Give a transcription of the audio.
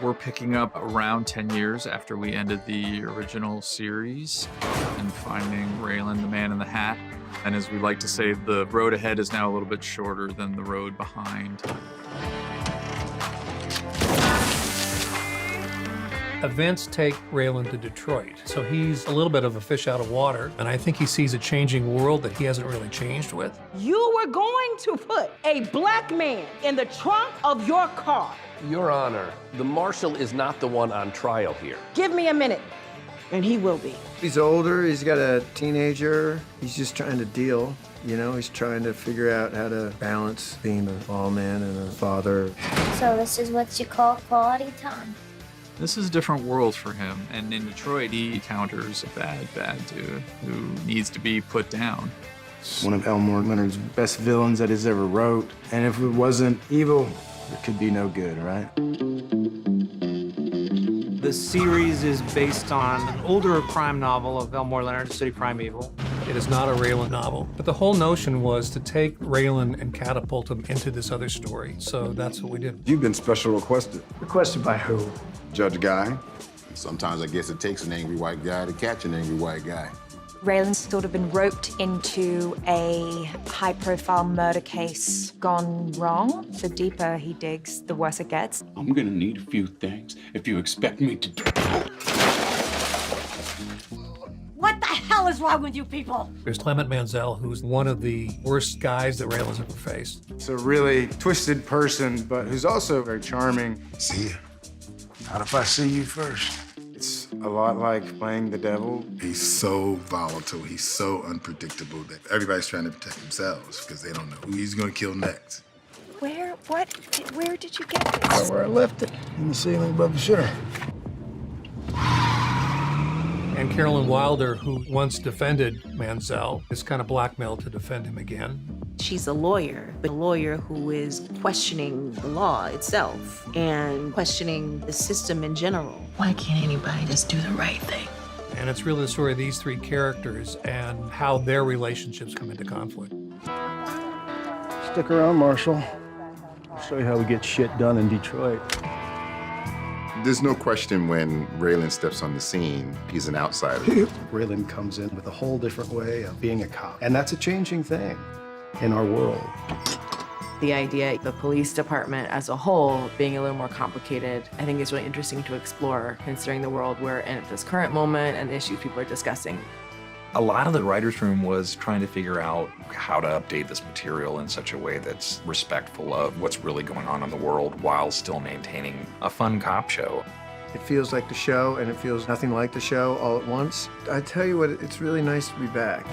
We're picking up around 10 years after we ended the original series and finding Raylan, the man in the hat. And as we like to say, the road ahead is now a little bit shorter than the road behind. Events take Raylan to Detroit, so he's a little bit of a fish out of water, and I think he sees a changing world that he hasn't really changed with. You were going to put a black man in the trunk of your car. Your Honor, the marshal is not the one on trial here. Give me a minute, and he will be. He's older, he's got a teenager, he's just trying to deal. You know, he's trying to figure out how to balance being a lawman and a father. So this is what you call quality time. This is a different world for him, and in Detroit, he encounters a bad dude who needs to be put down. One of Elmore Leonard's best villains that he's ever wrote, and if it wasn't evil, it could be no good, right? The series is based on an older crime novel of Elmore Leonard's city Primeval. It is not a Raylan novel, but the whole notion was to take Raylan and catapult him into this other story, so that's what we did. You've been special requested. Requested by who? Judge Guy. Sometimes I guess it takes an angry white guy to catch an angry white guy. Raylan's sort of been roped into a high-profile murder case gone wrong. The deeper he digs, the worse it gets. I'm gonna need a few things if you expect me to do. What the hell is wrong with you people? There's Clement Mansell, who's one of the worst guys that Raylan's ever faced. It's a really twisted person, but who's also very charming. See ya. How if I see you first? It's a lot like playing the devil. He's so volatile, he's so unpredictable that everybody's trying to protect themselves because they don't know who he's gonna kill next. Where did you get this? Where I left it, in the ceiling above the shitter. And Carolyn Wilder, who once defended Mansell, is kind of blackmailed to defend him again. She's a lawyer, but a lawyer who is questioning the law itself and questioning the system in general. Why can't anybody just do the right thing? And it's really the story of these three characters and how their relationships come into conflict. Stick around, Marshal. I'll show you how we get shit done in Detroit. There's no question when Raylan steps on the scene, he's an outsider. Raylan comes in with a whole different way of being a cop, and that's a changing thing in our world. The idea of the police department as a whole being a little more complicated, I think is really interesting to explore, considering the world we're in at this current moment and the issues people are discussing. A lot of the writer's room was trying to figure out how to update this material in such a way that's respectful of what's really going on in the world while still maintaining a fun cop show. It feels like the show, and it feels nothing like the show all at once. I tell you what, it's really nice to be back.